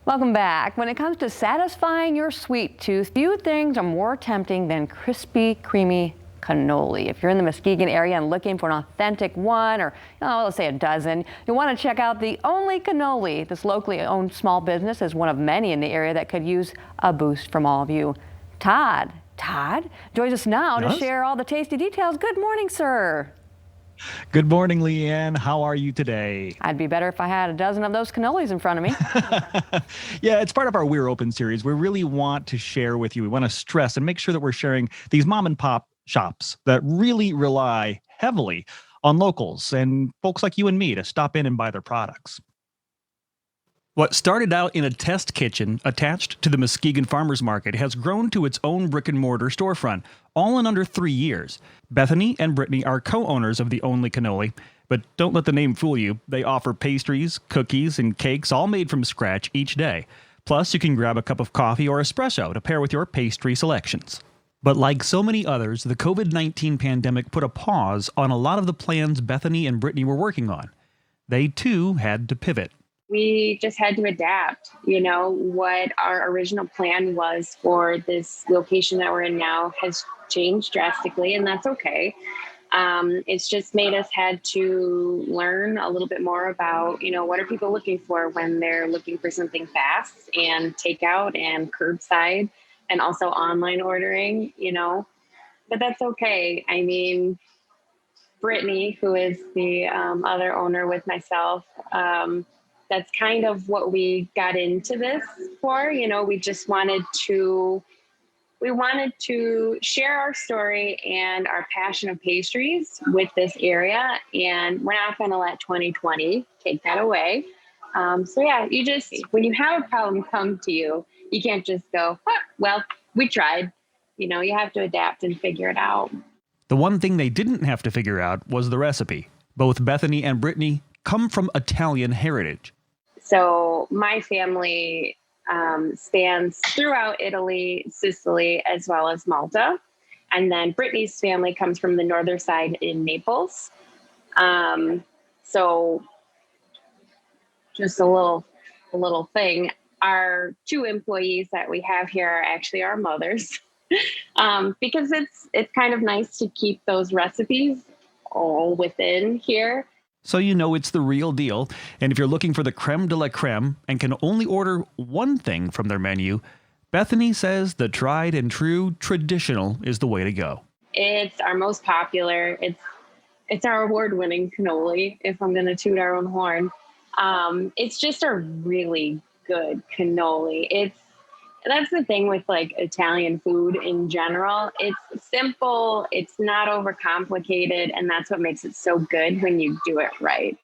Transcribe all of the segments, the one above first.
Welcome back. When it comes to satisfying your sweet tooth, few things are more tempting than crispy, creamy cannoli. If you're in the Muskegon area and looking for an authentic one, or let's say a dozen, you'll want to check out the Only Cannoli. This locally owned small business is one of many in the area that could use a boost from all of you. Todd joins us now to share all the tasty details. Good morning, sir. Good morning, Leanne. How are you today? I'd be better if I had a dozen of those cannolis in front of me. Yeah, it's part of our We're Open series. We really want to share with you. We want to stress and make sure that we're sharing these mom and pop shops that really rely heavily on locals and folks like you and me to stop in and buy their products. What started out in a test kitchen attached to the Muskegon Farmers Market has grown to its own brick-and-mortar storefront, all in under 3 years. Bethany and Brittany are co-owners of the Only Cannoli, but don't let the name fool you. They offer pastries, cookies, and cakes all made from scratch each day. Plus, you can grab a cup of coffee or espresso to pair with your pastry selections. But like so many others, the COVID-19 pandemic put a pause on a lot of the plans Bethany and Brittany were working on. They, too, had to pivot. We just had to adapt. What our original plan was for this location that we're in now has changed drastically, and that's okay. It's just made us had to learn a little bit more about, what are people looking for when they're looking for something fast and takeout and curbside and also online ordering, but that's okay. I mean, Brittany, who is the other owner with myself, that's kind of what we got into this for. We just wanted to share our story and our passion of pastries with this area. And we're not going to let 2020 take that away. When you have a problem come to you, you can't just go, well, we tried. You have to adapt and figure it out. The one thing they didn't have to figure out was the recipe. Both Bethany and Brittany come from Italian heritage. So my family spans throughout Italy, Sicily, as well as Malta. And then Brittany's family comes from the northern side in Naples. So just a little thing. Our two employees that we have here are actually our mothers, because it's kind of nice to keep those recipes all within here. So it's the real deal. And if you're looking for the creme de la creme and can only order one thing from their menu, Bethany says the tried and true traditional is the way to go. It's our most popular. It's our award-winning cannoli, if I'm going to toot our own horn. It's just a really good cannoli. That's the thing with Italian food in general. It's simple, it's not overcomplicated, and that's what makes it so good when you do it right.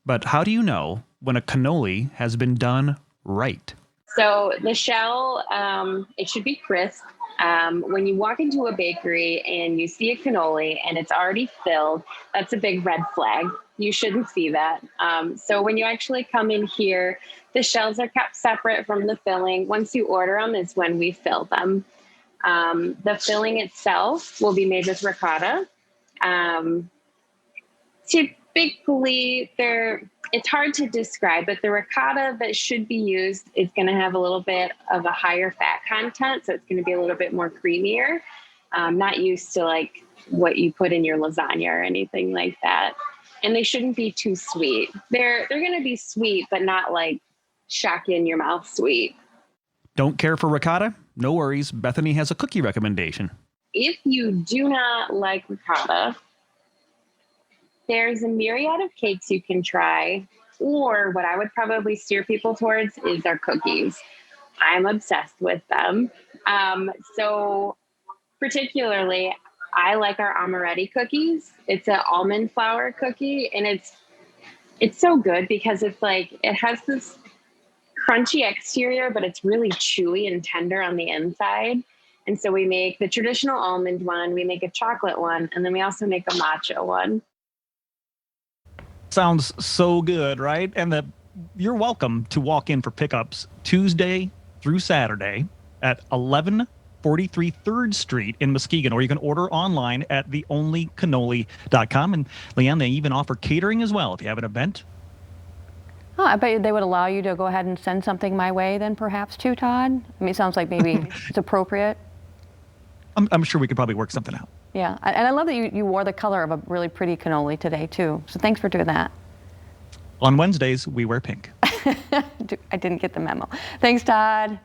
But how do you know when a cannoli has been done right? So the shell, it should be crisp. When you walk into a bakery and you see a cannoli and it's already filled, that's a big red flag. You shouldn't see that. So when you actually come in here, the shells are kept separate from the filling. Once you order them is when we fill them. The filling itself will be made with ricotta. Typically, it's hard to describe, but the ricotta that should be used is going to have a little bit of a higher fat content, so it's going to be a little bit more creamier. Not used to what you put in your lasagna or anything like that. And they shouldn't be too sweet. They're going to be sweet, but not shock you in your mouth sweet. Don't care for ricotta? No worries. Bethany has a cookie recommendation. If you do not like ricotta, there's a myriad of cakes you can try, or what I would probably steer people towards is our cookies. I'm obsessed with them. So particularly, I like our amaretti cookies. It's an almond flour cookie, and it's so good because it has this crunchy exterior, but it's really chewy and tender on the inside. And so we make the traditional almond one, we make a chocolate one, and then we also make a matcha one. Sounds so good, right? And you're welcome to walk in for pickups Tuesday through Saturday at 1143 3rd Street in Muskegon, or you can order online at theonlycannoli.com. And Leanne, they even offer catering as well if you have an event. Oh, I bet they would allow you to go ahead and send something my way then perhaps too, Todd? I mean, it sounds like maybe it's appropriate. I'm sure we could probably work something out. Yeah, and I love that you wore the color of a really pretty cannoli today too. So thanks for doing that. On Wednesdays, we wear pink. I didn't get the memo. Thanks, Todd.